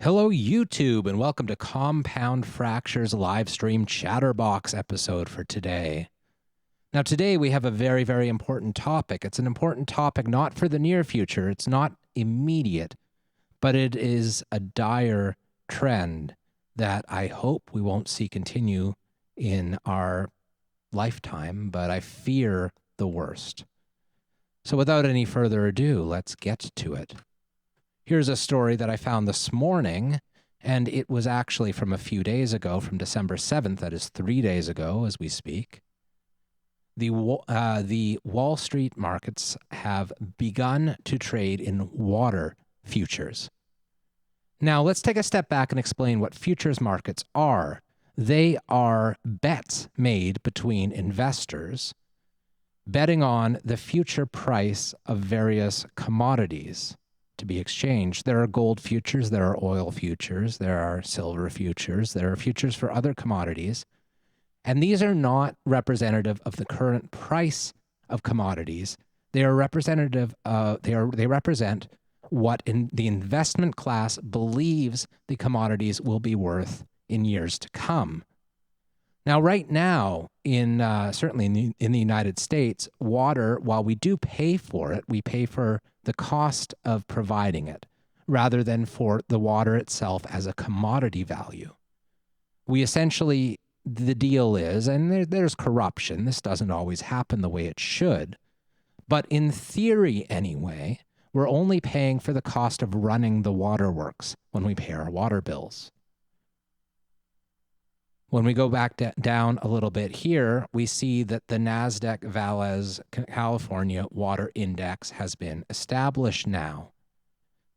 Hello, YouTube, and welcome to Compound Fracture's Livestream Chatterbox episode for today. Now, today we have a very, very important topic. It's an important topic not for the near future. It's not immediate, but it is a dire trend that I hope we won't see continue in our lifetime, but I fear the worst. So without any further ado, let's get to it. Here's a story that I found this morning, and it was actually from a few days ago, from December 7th, that is 3 days ago as we speak. The Wall Street markets have begun to trade in water futures. Now, let's take a step back and explain what futures markets are. They are bets made between investors betting on the future price of various commodities to be exchanged. There are gold futures, there are oil futures, there are silver futures, there are futures for other commodities. And these are not representative of the current price of commodities. They are representative they represent what the investment class believes the commodities will be worth in years to come. Now, right now, certainly in the United States, water, while we do pay for it, we pay for the cost of providing it rather than for the water itself as a commodity value. We essentially, the deal is, and there's corruption, this doesn't always happen the way it should, but in theory anyway, we're only paying for the cost of running the waterworks when we pay our water bills. When we go back down a little bit here, we see that the Nasdaq Valles California Water Index has been established now.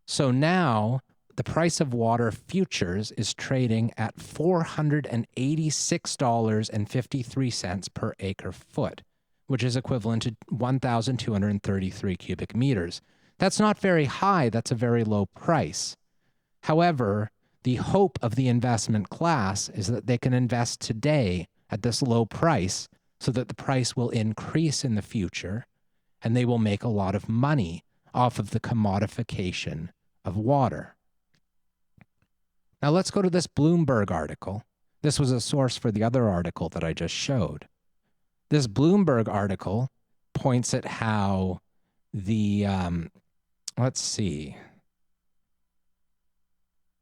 So now the price of water futures is trading at $486.53 per acre foot, which is equivalent to 1,233 cubic meters. That's not very high. That's a very low price. However, the hope of the investment class is that they can invest today at this low price so that the price will increase in the future and they will make a lot of money off of the commodification of water. Now let's go to this Bloomberg article. This was a source for the other article that I just showed. This Bloomberg article points at how the, let's see,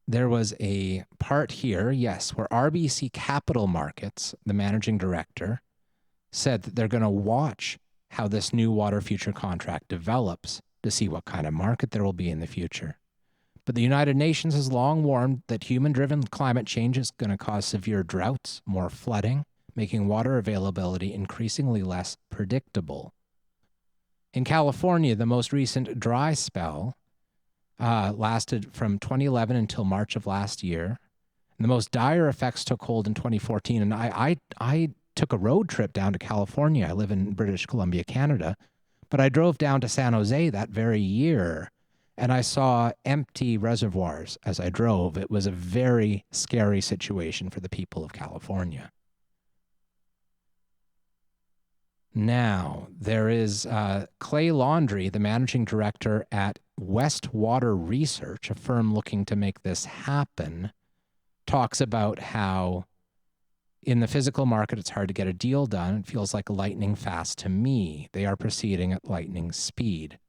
there was a part here, yes, where RBC Capital Markets, the managing director, said that they're going to watch how this new water future contract develops to see what kind of market there will be in the future. But the United Nations has long warned that human-driven climate change is going to cause severe droughts, more flooding, making water availability increasingly less predictable. In California, the most recent dry spell lasted from 2011 until March of last year. And the most dire effects took hold in 2014. And I took a road trip down to California. I live in British Columbia, Canada. But I drove down to San Jose that very year, and I saw empty reservoirs as I drove. It was a very scary situation for the people of California. Now, there is Clay Laundrie, the managing director at Westwater Research, a firm looking to make this happen, talks about how in the physical market, it's hard to get a deal done. It feels like lightning fast to me. They are proceeding at lightning speed.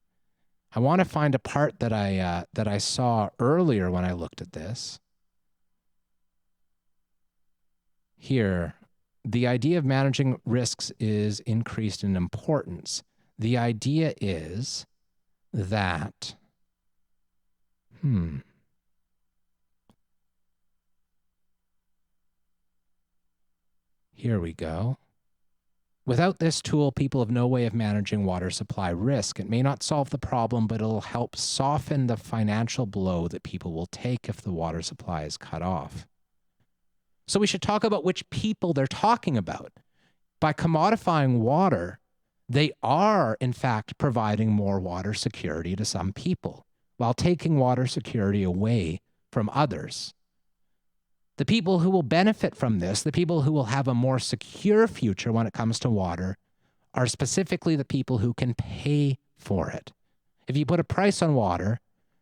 I want to find a part that I saw earlier when I looked at this. Here. The idea of managing risks is increased in importance. The idea is that, here we go. Without this tool, people have no way of managing water supply risk. It may not solve the problem, but it'll help soften the financial blow that people will take if the water supply is cut off. So we should talk about which people they're talking about. By commodifying water, they are, in fact, providing more water security to some people while taking water security away from others. The people who will benefit from this, the people who will have a more secure future when it comes to water, are specifically the people who can pay for it. If you put a price on water,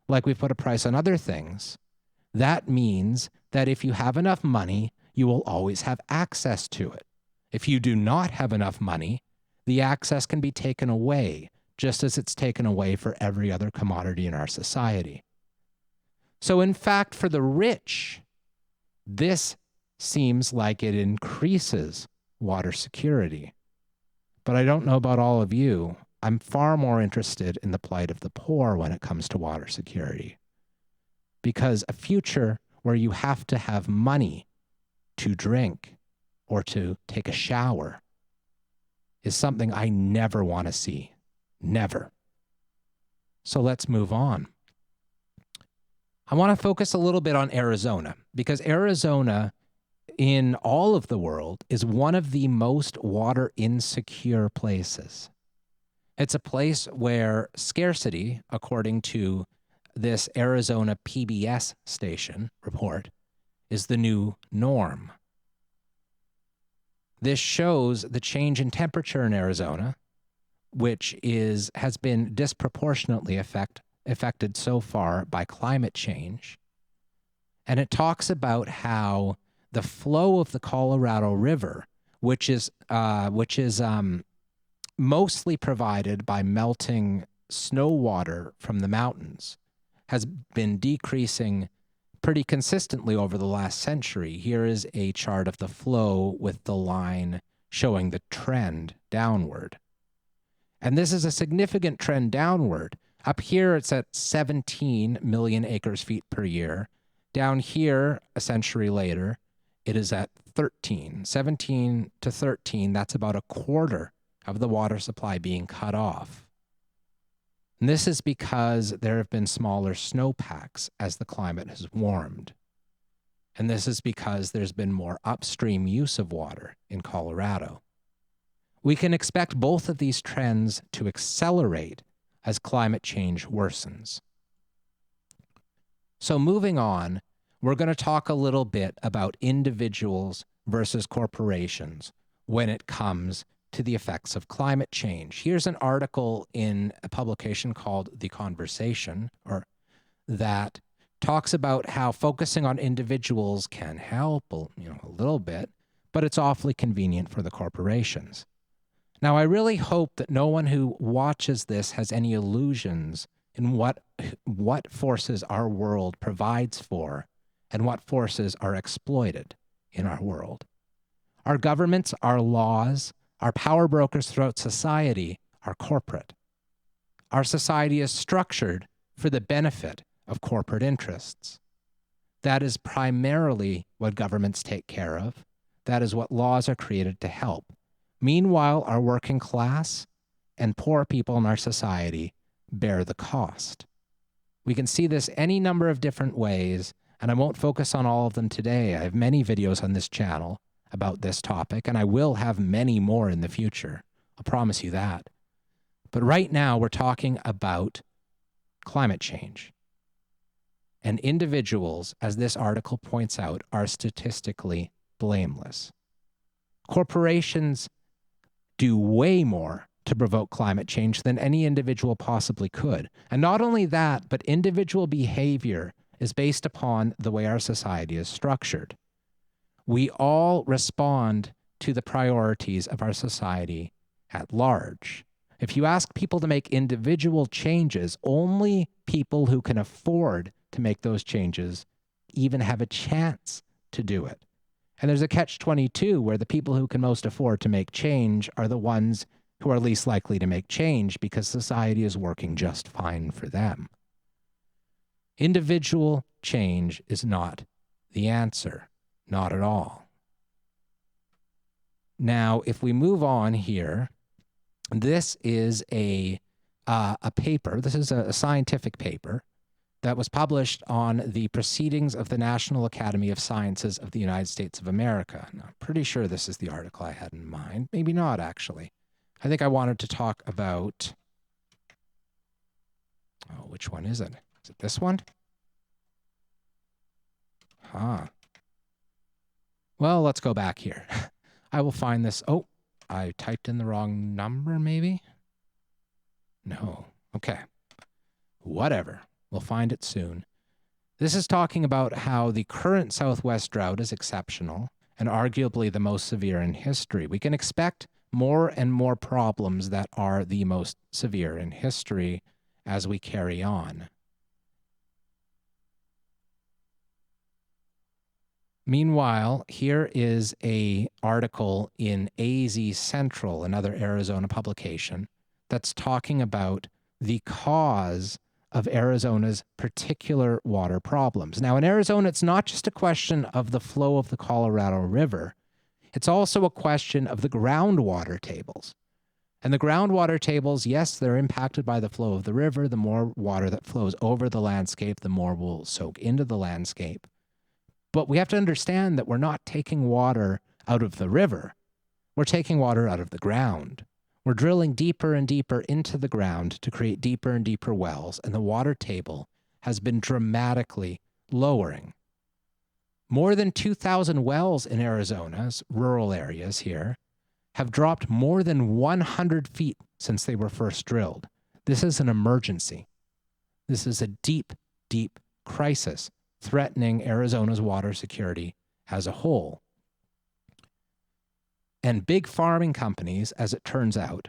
like we put a price on other things, That means that if you have enough money, you will always have access to it. If you do not have enough money, the access can be taken away, just as it's taken away for every other commodity in our society. So in fact, for the rich, this seems like it increases water security. But I don't know about all of you. I'm far more interested in the plight of the poor when it comes to water security. Because a future where you have to have money to drink or to take a shower is something I never want to see. Never. So let's move on. I want to focus a little bit on Arizona, because Arizona, in all of the world, is one of the most water insecure places. It's a place where scarcity, according to this Arizona PBS station report, is the new norm. This shows the change in temperature in Arizona, which has been disproportionately affected so far by climate change. And it talks about how the flow of the Colorado River, which is mostly provided by melting snow water from the mountains, has been decreasing pretty consistently over the last century. Here is a chart of the flow with the line showing the trend downward. And this is a significant trend downward. Up here, it's at 17 million acres feet per year. Down here, a century later, it is at 13. 17 to 13, that's about a quarter of the water supply being cut off. And this is because there have been smaller snowpacks as the climate has warmed. And this is because there's been more upstream use of water in Colorado. We can expect both of these trends to accelerate as climate change worsens. So moving on, we're going to talk a little bit about individuals versus corporations when it comes to the effects of climate change. Here's an article in a publication called The Conversation, that talks about how focusing on individuals can help, a little bit, but it's awfully convenient for the corporations. Now, I really hope that no one who watches this has any illusions in what forces our world provides for and what forces are exploited in our world. Our governments, our laws, our power brokers throughout society are corporate. Our society is structured for the benefit of corporate interests. That is primarily what governments take care of. That is what laws are created to help. Meanwhile, our working class and poor people in our society bear the cost. We can see this any number of different ways, and I won't focus on all of them today. I have many videos on this channel about this topic, and I will have many more in the future. I'll promise you that. But right now, we're talking about climate change. And individuals, as this article points out, are statistically blameless. Corporations do way more to provoke climate change than any individual possibly could. And not only that, but individual behavior is based upon the way our society is structured. We all respond to the priorities of our society at large. If you ask people to make individual changes, only people who can afford to make those changes even have a chance to do it. And there's a catch-22 where the people who can most afford to make change are the ones who are least likely to make change because society is working just fine for them. Individual change is not the answer. Not at all. Now, if we move on here, this is a paper. This is a scientific paper that was published on the Proceedings of the National Academy of Sciences of the United States of America. Now, I'm pretty sure this is the article I had in mind. Maybe not, actually. I think I wanted to talk about... Oh, which one is it? Is it this one? Well, let's go back here. I will find this. Oh, I typed in the wrong number, maybe? No. Okay. Whatever. We'll find it soon. This is talking about how the current Southwest drought is exceptional and arguably the most severe in history. We can expect more and more problems that are the most severe in history as we carry on. Meanwhile, here is an article in AZ Central, another Arizona publication, that's talking about the cause of Arizona's particular water problems. Now, in Arizona, it's not just a question of the flow of the Colorado River. It's also a question of the groundwater tables. And the groundwater tables, yes, they're impacted by the flow of the river. The more water that flows over the landscape, the more will soak into the landscape. But we have to understand that we're not taking water out of the river. We're taking water out of the ground. We're drilling deeper and deeper into the ground to create deeper and deeper wells, and the water table has been dramatically lowering. More than 2,000 wells in Arizona's rural areas here have dropped more than 100 feet since they were first drilled. This is an emergency. This is a deep, deep crisis threatening Arizona's water security as a whole. And big farming companies, as it turns out,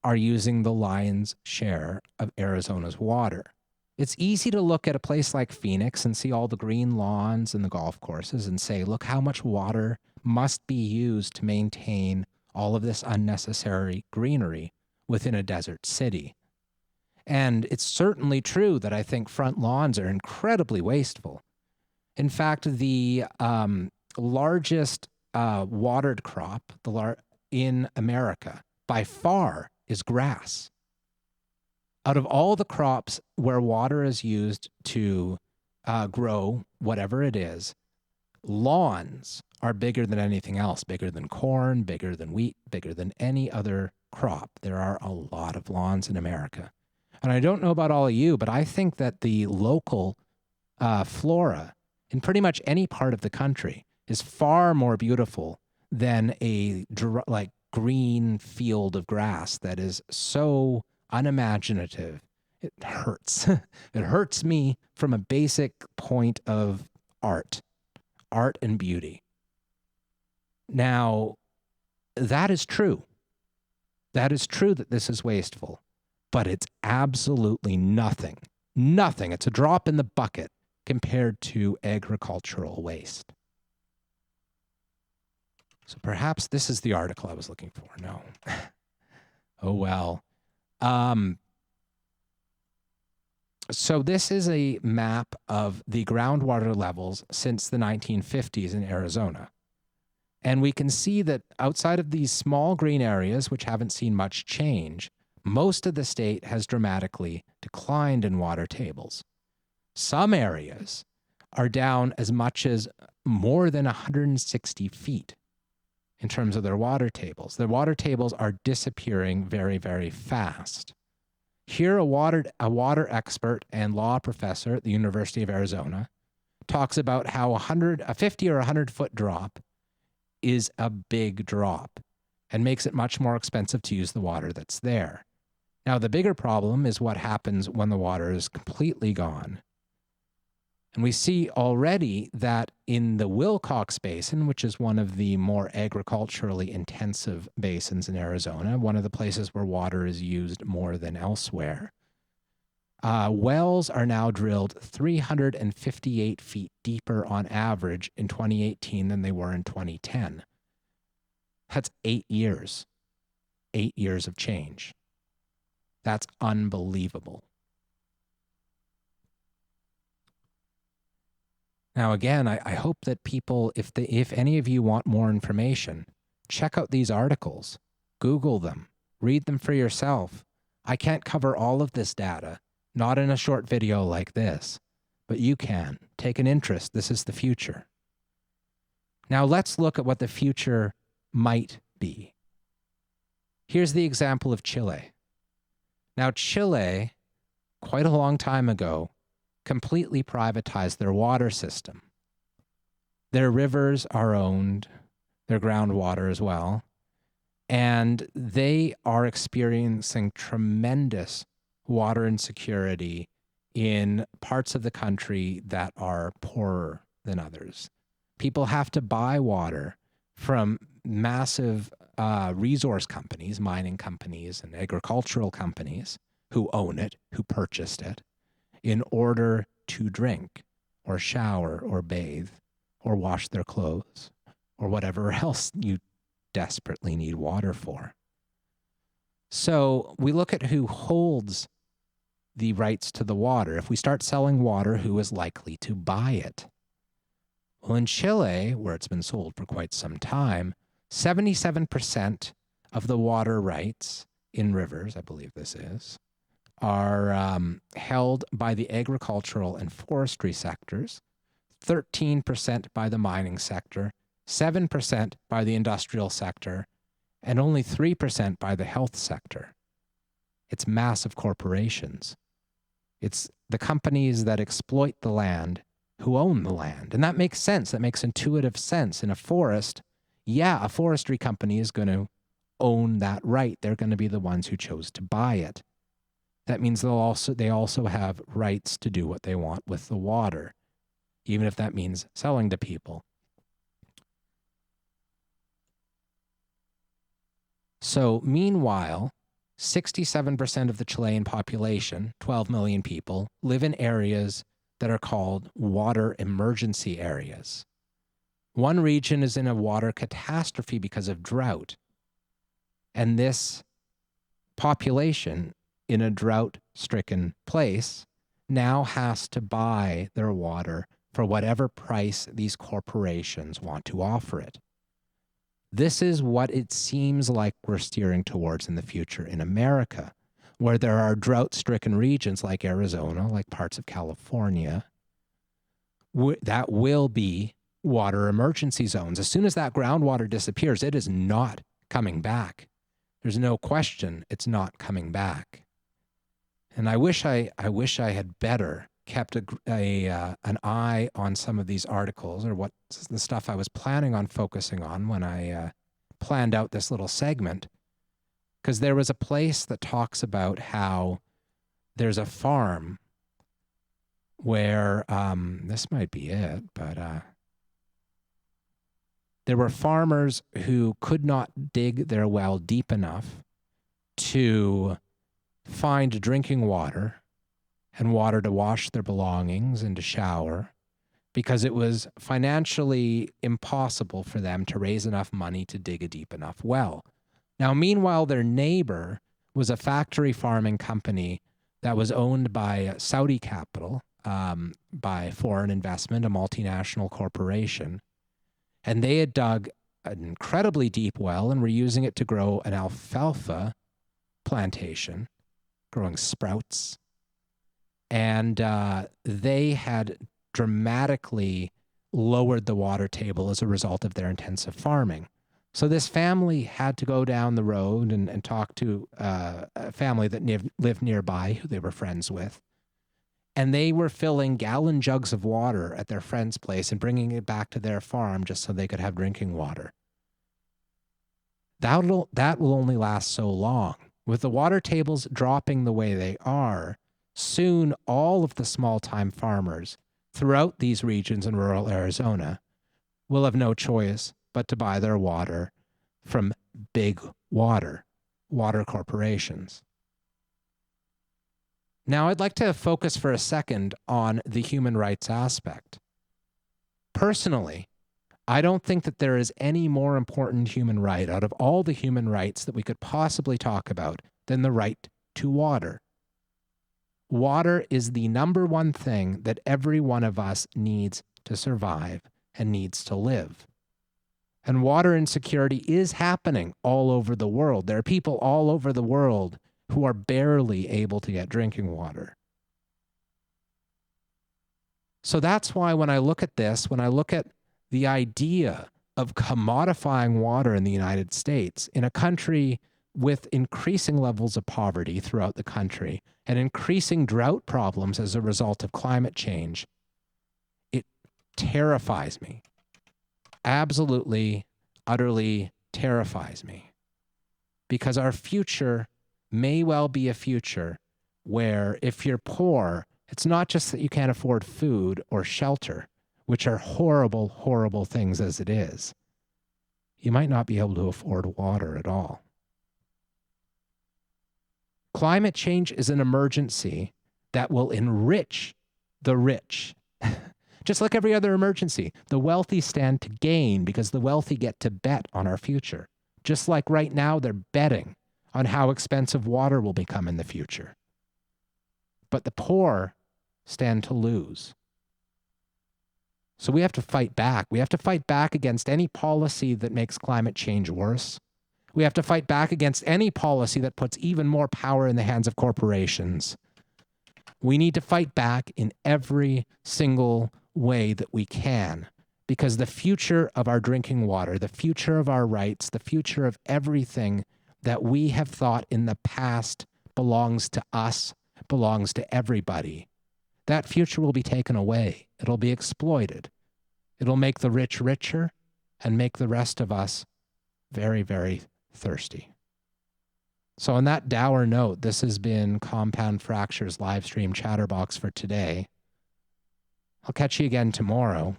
are using the lion's share of Arizona's water. It's easy to look at a place like Phoenix and see all the green lawns and the golf courses and say, look how much water must be used to maintain all of this unnecessary greenery within a desert city. And it's certainly true that I think front lawns are incredibly wasteful. In fact, the largest watered crop in America by far is grass. Out of all the crops where water is used to grow whatever it is, lawns are bigger than anything else, bigger than corn, bigger than wheat, bigger than any other crop. There are a lot of lawns in America. And I don't know about all of you, but I think that the local flora in pretty much any part of the country is far more beautiful than a green field of grass that is so unimaginative. It hurts. It hurts me from a basic point of art and beauty. Now, that is true. That is true that this is wasteful, but it's absolutely nothing. Nothing. It's a drop in the bucket compared to agricultural waste. So perhaps this is the article I was looking for. No. Oh, well. So this is a map of the groundwater levels since the 1950s in Arizona. And we can see that outside of these small green areas, which haven't seen much change, most of the state has dramatically declined in water tables. Some areas are down as much as more than 160 feet in terms of their water tables. Their water tables are disappearing very, very fast. Here, a water expert and law professor at the University of Arizona talks about how a 50 or 100-foot drop is a big drop and makes it much more expensive to use the water that's there. Now, the bigger problem is what happens when the water is completely gone. And we see already that in the Wilcox Basin, which is one of the more agriculturally intensive basins in Arizona, one of the places where water is used more than elsewhere, wells are now drilled 358 feet deeper on average in 2018 than they were in 2010. That's 8 years. 8 years of change. That's unbelievable. Now, again, I hope that people, if any of you want more information, check out these articles, Google them, read them for yourself. I can't cover all of this data, not in a short video like this, but you can. Take an interest. This is the future. Now, let's look at what the future might be. Here's the example of Chile. Now, Chile, quite a long time ago, completely privatized their water system. Their rivers are owned, their groundwater as well, and they are experiencing tremendous water insecurity in parts of the country that are poorer than others. People have to buy water from massive resource companies, mining companies, and agricultural companies who own it, who purchased it, in order to drink or shower or bathe or wash their clothes or whatever else you desperately need water for. So we look at who holds the rights to the water. If we start selling water, who is likely to buy it? Well, in Chile, where it's been sold for quite some time, 77% of the water rights in rivers, I believe this is, are held by the agricultural and forestry sectors, 13% by the mining sector, 7% by the industrial sector, and only 3% by the health sector. It's massive corporations. It's the companies that exploit the land who own the land. And that makes sense. That makes intuitive sense. In a forest, yeah, a forestry company is going to own that right. They're going to be the ones who chose to buy it. That means they also have rights to do what they want with the water, even if that means selling to people. So meanwhile, 67% of the Chilean population, 12 million people, live in areas that are called water emergency areas. One region is in a water catastrophe because of drought. And this population in a drought-stricken place now has to buy their water for whatever price these corporations want to offer it. This is what it seems like we're steering towards in the future in America, where there are drought-stricken regions like Arizona, like parts of California, that will be water emergency zones. As soon as that groundwater disappears, it is not coming back. There's no question it's not coming back. And I wish I had better kept an eye on some of these articles, or what the stuff I was planning on focusing on when I planned out this little segment, because there was a place that talks about how there's a farm where, this might be it, but there were farmers who could not dig their well deep enough to find drinking water and water to wash their belongings and to shower, because it was financially impossible for them to raise enough money to dig a deep enough well. Now, meanwhile, their neighbor was a factory farming company that was owned by Saudi capital, by foreign investment, a multinational corporation. And they had dug an incredibly deep well and were using it to grow an alfalfa plantation, growing sprouts. And they had dramatically lowered the water table as a result of their intensive farming. So this family had to go down the road and talk to a family that lived nearby, who they were friends with. And they were filling gallon jugs of water at their friend's place and bringing it back to their farm just so they could have drinking water. That will only last so long. With the water tables dropping the way they are, soon all of the small-time farmers throughout these regions in rural Arizona will have no choice but to buy their water from big water corporations. Now, I'd like to focus for a second on the human rights aspect. Personally, I don't think that there is any more important human right out of all the human rights that we could possibly talk about than the right to water. Water is the number one thing that every one of us needs to survive and needs to live. And water insecurity is happening all over the world. There are people all over the world who are barely able to get drinking water. So that's why when I look at this, when I look at the idea of commodifying water in the United States, in a country with increasing levels of poverty throughout the country and increasing drought problems as a result of climate change, it terrifies me. Absolutely, utterly terrifies me. Because our future may well be a future where if you're poor It's not just that you can't afford food or shelter, which are horrible, horrible things as it is. You might not be able to afford water at all. Climate change is an emergency that will enrich the rich. Just like every other emergency, the wealthy stand to gain because the wealthy get to bet on our future. Just like right now, they're betting on how expensive water will become in the future. But the poor stand to lose. So we have to fight back. We have to fight back against any policy that makes climate change worse. We have to fight back against any policy that puts even more power in the hands of corporations. We need to fight back in every single way that we can, because the future of our drinking water, the future of our rights, the future of everything that we have thought in the past belongs to us, belongs to everybody. That future will be taken away. It'll be exploited. It'll make the rich richer and make the rest of us very, very thirsty. So on that dour note, this has been Compound Fractures Livestream Chatterbox for today. I'll catch you again tomorrow.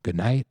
Good night.